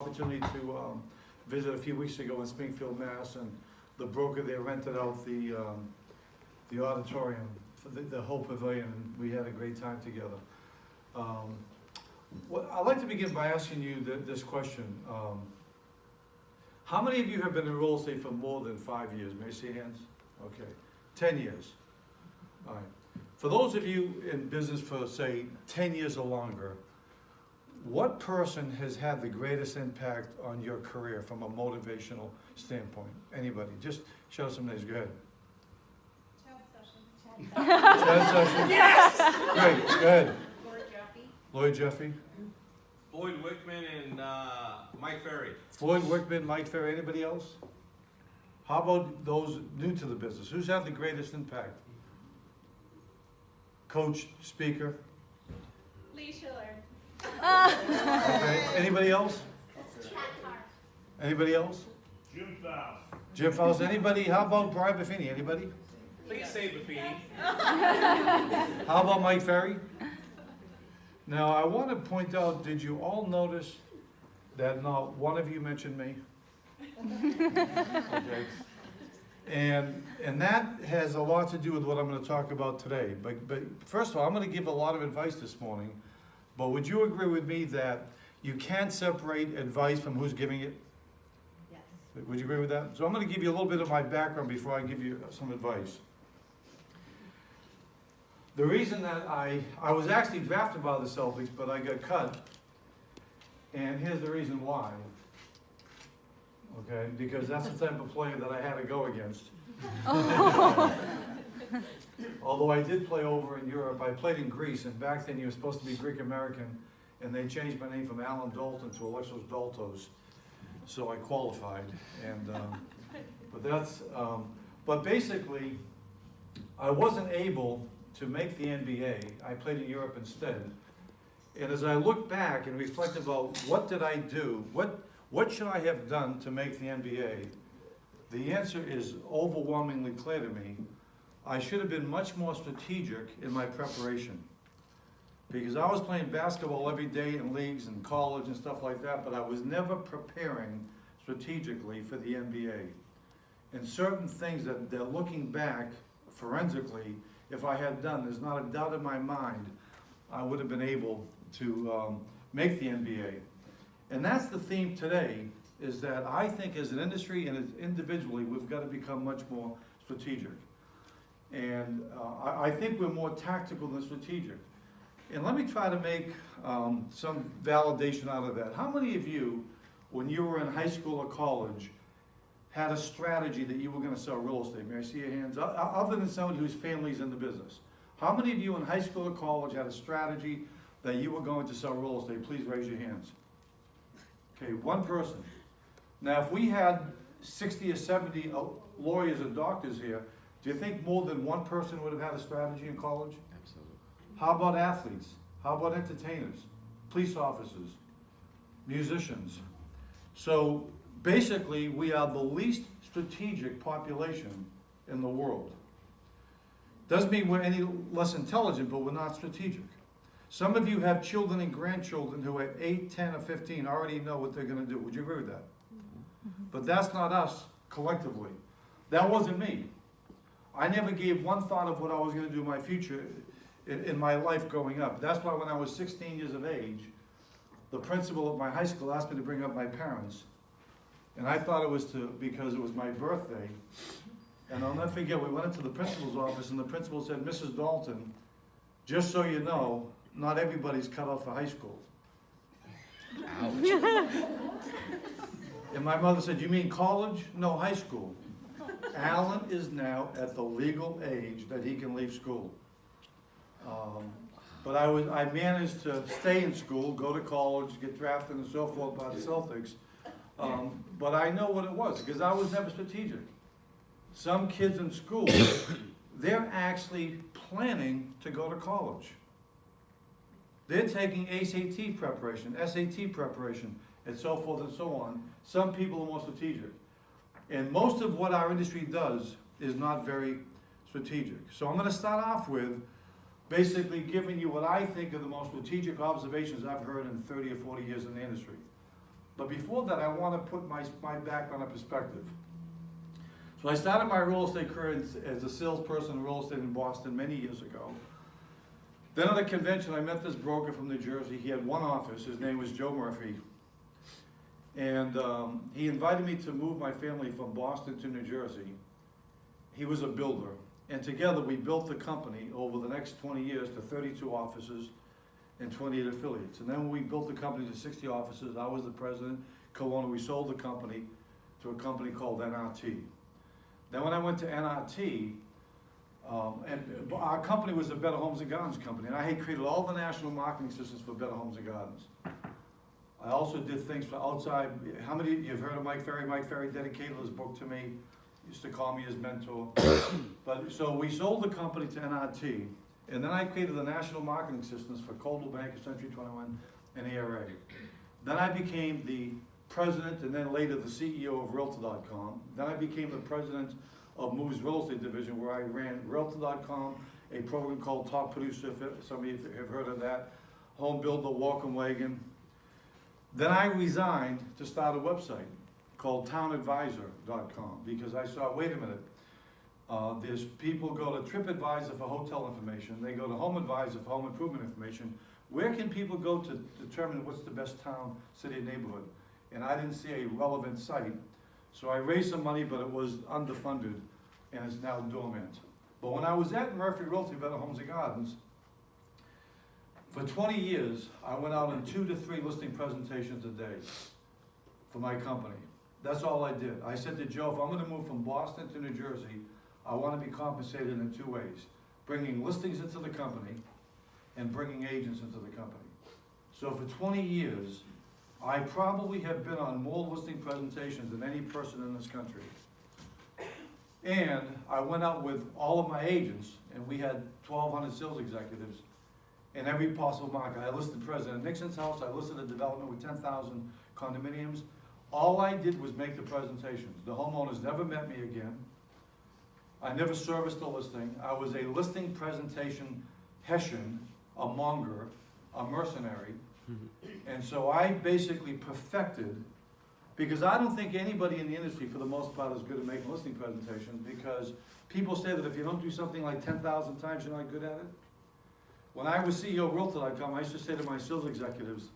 Opportunity to visit a few weeks ago in Springfield, Mass, and the broker there rented out the auditorium for the whole pavilion, and we had a great time together. I'd like to begin by asking you this question. How many of you have been in real estate for more than 5 years? May I see your hands? Okay. 10 years. All right. For those of you in business for, say, 10 years or longer, what person has had the greatest impact on your career from a motivational standpoint? Anybody? Just show some names. Go ahead. Chad Sessions. Yes! Great. Go ahead. Lloyd Jeffy. Floyd Wickman and Mike Ferry. Floyd Wickman, Mike Ferry. Anybody else? How about those new to the business? Who's had the greatest impact? Coach, speaker. Lee Schiller. Okay. Anybody else? Anybody else? Jim Faust. Jim Faust. Anybody? How about Brian Buffini? Anybody? Please say Buffini. How about Mike Ferry? Now, I want to point out, did you all notice that not one of you mentioned me? Okay. And that has a lot to do with what I'm going to talk about today. But first of all, I'm going to give a lot of advice this morning. But would you agree with me that you can't separate advice from who's giving it? Yes. Would you agree with that? So I'm going to give you a little bit of my background before I give you some advice. The reason that I was actually drafted by the Celtics, but I got cut. And here's the reason why. Okay, because that's the type of player that I had to go against. Although I did play over in Europe, I played in Greece, and back then you were supposed to be Greek American, and they changed my name from Allan Dalton to Alexos Daltos, so I qualified. And but basically, I wasn't able to make the NBA. I played in Europe instead. And as I look back and reflect about what did I do, what should I have done to make the NBA, the answer is overwhelmingly clear to me. I should have been much more strategic in my preparation, because I was playing basketball every day in leagues and college and stuff like that, but I was never preparing strategically for the NBA. And certain things that looking back forensically, if I had done, there's not a doubt in my mind, I would have been able to make the NBA. And that's the theme today, is that I think as an industry and as individually, we've got to become much more strategic. And I think we're more tactical than strategic. And let me try to make some validation out of that. How many of you, when you were in high school or college, had a strategy that you were going to sell real estate? May I see your hands? Other than somebody whose family's in the business. How many of you in high school or college had a strategy that you were going to sell real estate? Please raise your hands. Okay, one person. Now, if we had 60 or 70 lawyers or doctors here, do you think more than one person would have had a strategy in college? Absolutely. How about athletes? How about entertainers? Police officers? Musicians? So basically, we are the least strategic population in the world. Doesn't mean we're any less intelligent, but we're not strategic. Some of you have children and grandchildren who at 8, 10, or 15 already know what they're going to do. Would you agree with that? But that's not us collectively. That wasn't me. I never gave one thought of what I was going to do in my future in my life growing up. That's why when I was 16 years of age, the principal of my high school asked me to bring up my parents. And I thought it was because it was my birthday. And I'll never forget, we went into the principal's office and the principal said, "Mrs. Dalton, just so you know, not everybody's cut out for high school." Ouch. And my mother said, "You mean college?" "No, high school." Allan is now at the legal age that he can leave school. But I managed to stay in school, go to college, get drafted and so forth by the Celtics. But I know what it was, because I was never strategic. Some kids in school, they're actually planning to go to college. They're taking ACT preparation, SAT preparation, and so forth and so on. Some people are more strategic. And most of what our industry does is not very strategic. So I'm going to start off with basically giving you what I think are the most strategic observations I've heard in 30 or 40 years in the industry. But before that, I want to put my background in perspective. So I started my real estate career as a salesperson in real estate in Boston many years ago. Then at a convention, I met this broker from New Jersey. He had one office. His name was Joe Murphy. And he invited me to move my family from Boston to New Jersey. He was a builder. And together we built the company over the next 20 years to 32 offices and 28 affiliates. And then when we built the company to 60 offices, I was the president, co-owner. We sold the company to a company called NRT. Then when I went to NRT, and our company was the Better Homes and Gardens company, and I had created all the national marketing systems for Better Homes and Gardens. I also did things for outside. How many of you have heard of Mike Ferry? Mike Ferry dedicated his book to me, used to call me his mentor. But so we sold the company to NRT, and then I created the national marketing systems for Coldwell Banker, Century 21, and ARA. Then I became the president and then later the CEO of Realtor.com. Then I became the president of Move's Real Estate Division, where I ran Realtor.com, a program called Top Producer, if some of you have heard of that, Home Builder, Walk-In Wagon. Then I resigned to start a website called townadvisor.com because I saw, wait a minute, there's people go to TripAdvisor for hotel information, they go to HomeAdvisor for home improvement information. Where can people go to determine what's the best town, city, and neighborhood? And I didn't see a relevant site. So I raised some money, but it was underfunded, and it's now dormant. But when I was at Murphy Realty, Better Homes and Gardens, for 20 years, I went out on 2 to 3 listing presentations a day for my company. That's all I did. I said to Joe, if I'm gonna move from Boston to New Jersey, I wanna be compensated in 2 ways. Bringing listings into the company and bringing agents into the company. So for 20 years, I probably have been on more listing presentations than any person in this country. And I went out with all of my agents, and we had 1,200 sales executives in every possible market. I listed President Nixon's house, I listed a development with 10,000 condominiums. All I did was make the presentations. The homeowners never met me again. I never serviced a listing. I was a listing presentation Hessian, a monger, a mercenary. And so I basically perfected, because I don't think anybody in the industry for the most part is good at making listing presentations, because people say that if you don't do something like 10,000 times, you're not good at it. When I was CEO of Realtor.com, I used to say to my sales executives,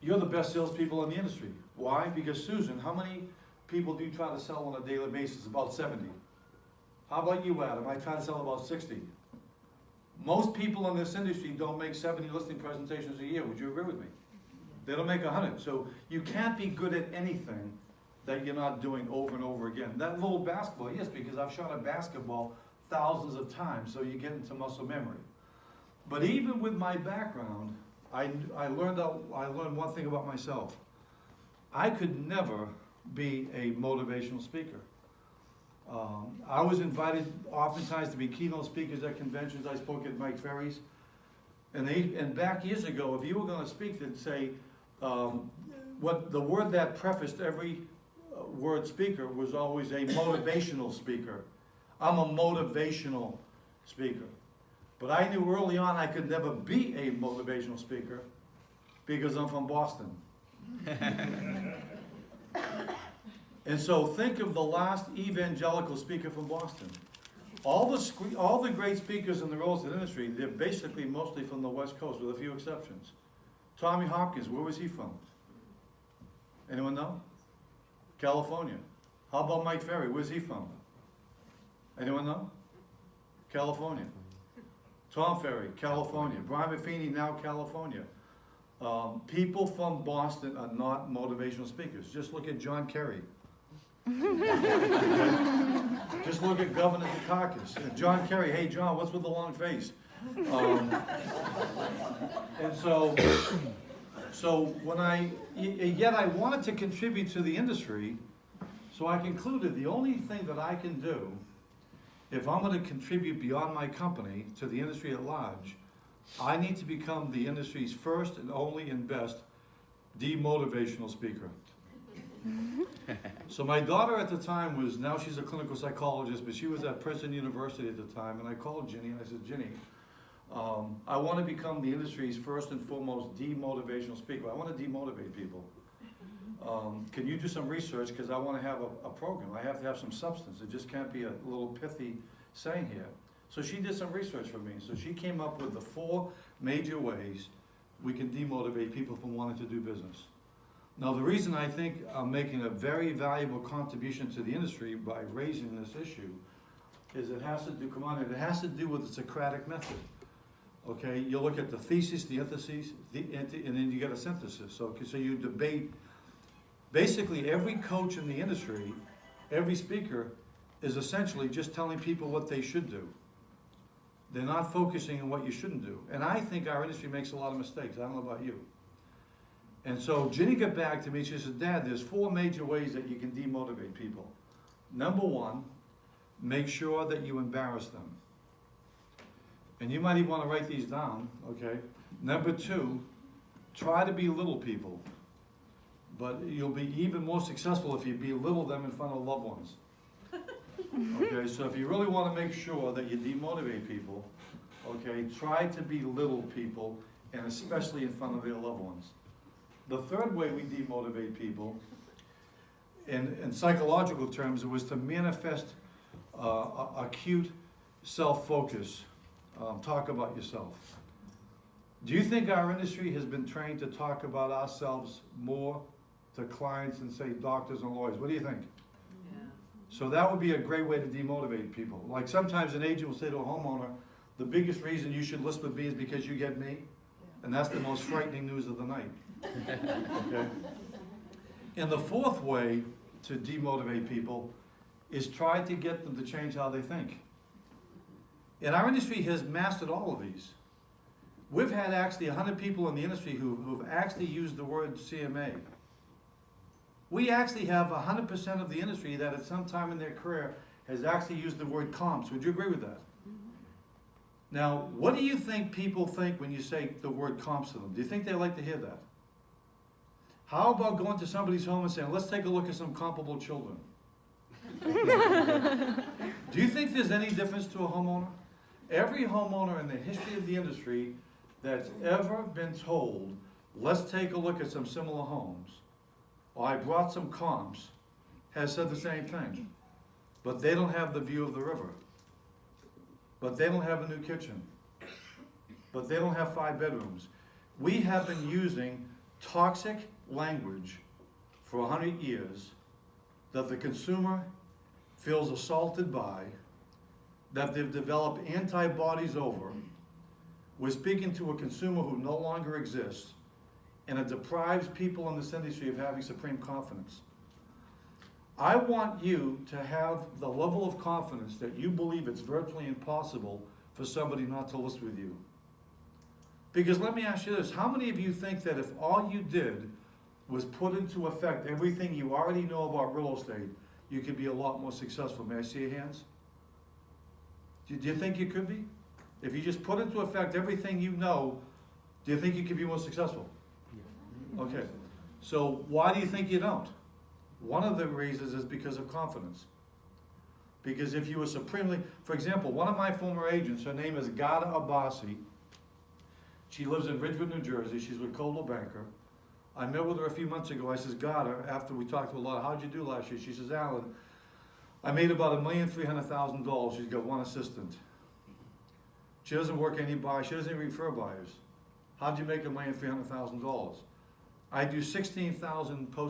you're the best salespeople in the industry. Why? Because Susan, how many people do you try to sell on a daily basis? About 70. How about you, Adam? I try to sell about 60. Most people in this industry don't make 70 listing presentations a year. Would you agree with me? They don't make 100. So you can't be good at anything that you're not doing over and over again. That little basketball, yes, because I've shot a basketball thousands of times, so you get into muscle memory. But even with my background, I learned one thing about myself. I could never be a motivational speaker. I was invited oftentimes to be keynote speakers at conventions. I spoke at Mike Ferry's. And back years ago, if you were going to speak, they'd say, what the word that prefaced every word speaker was always a motivational speaker. I'm a motivational speaker. But I knew early on I could never be a motivational speaker because I'm from Boston. And so think of the last evangelical speaker from Boston. All the great speakers in the real estate industry, they're basically mostly from the West Coast with a few exceptions. Tommy Hopkins, where was he from? Anyone know? California. How about Mike Ferry, where's he from? Anyone know? California. Tom Ferry, California. Brian Buffini, now California. People from Boston are not motivational speakers. Just look at John Kerry. Just look at Governor Dukakis. John Kerry, hey John, what's with the long face? And so yet I wanted to contribute to the industry, so I concluded the only thing that I can do, if I'm going to contribute beyond my company to the industry at large, I need to become the industry's first and only and best demotivational speaker. So my daughter at the time was, now she's a clinical psychologist, but she was at Princeton University at the time, and I called Ginny and I said, Ginny, I want to become the industry's first and foremost demotivational speaker. I want to demotivate people. can you do some research, because I want to have a program, I have to have some substance, it just can't be a little pithy saying here. So she did some research for me, so she came up with the 4 major ways we can demotivate people from wanting to do business. Now, the reason I think I'm making a very valuable contribution to the industry by raising this issue is it has to do, it has to do with the Socratic method. Okay, you look at the thesis, the antithesis, and then you get a synthesis. So you debate. Basically, every coach in the industry, every speaker, is essentially just telling people what they should do. They're not focusing on what you shouldn't do. And I think our industry makes a lot of mistakes. I don't know about you. And so Ginny got back to me, she said, Dad, there's 4 major ways that you can demotivate people. Number 1, make sure that you embarrass them. And you might even want to write these down, okay? Number 2, try to belittle people. But you'll be even more successful if you belittle them in front of loved ones. Okay, so if you really want to make sure that you demotivate people, okay, try to belittle people, and especially in front of their loved ones. The 3rd way we demotivate people, in psychological terms, it was to manifest acute self-focus. Talk about yourself. Do you think our industry has been trained to talk about ourselves more to clients and say doctors and lawyers? What do you think? Yeah. So that would be a great way to demotivate people. Like sometimes an agent will say to a homeowner, the biggest reason you should list with me is because you get me. And that's the most frightening news of the night. Okay? And the 4th way to demotivate people is try to get them to change how they think. And our industry has mastered all of these. We've had actually 100 people in the industry who've actually used the word CMA. We actually have 100% of the industry that at some time in their career has actually used the word comps. Would you agree with that? Now, what do you think people think when you say the word comps to them? Do you think they like to hear that? How about going to somebody's home and saying, let's take a look at some comparable children? Do you think there's any difference to a homeowner? Every homeowner in the history of the industry that's ever been told, let's take a look at some similar homes, or I brought some comps, has said the same thing. But they don't have the view of the river. But they don't have a new kitchen. But they don't have 5 bedrooms. We have been using toxic language for 100 years that the consumer feels assaulted by, that they've developed antibodies over. We're speaking to a consumer who no longer exists, and it deprives people in this industry of having supreme confidence. I want you to have the level of confidence that you believe it's virtually impossible for somebody not to list with you. Because let me ask you this, how many of you think that if all you did was put into effect everything you already know about real estate, you could be a lot more successful? May I see your hands? Do you think you could be? If you just put into effect everything you know, do you think you could be more successful? Okay, so why do you think you don't? One of the reasons is because of confidence. Because if you were supremely, for example, one of my former agents, her name is Gada Abbasi. She lives in Ridgewood, New Jersey. She's with Coldwell Banker. I met with her a few months ago. I says, Gada, after we talked a lot, how'd you do last year? She says, Allan, I made about $1,300,000. She's got 1 assistant. She doesn't work any buyers. She doesn't even refer buyers. How'd you make $1,300,000? I do 16,000 post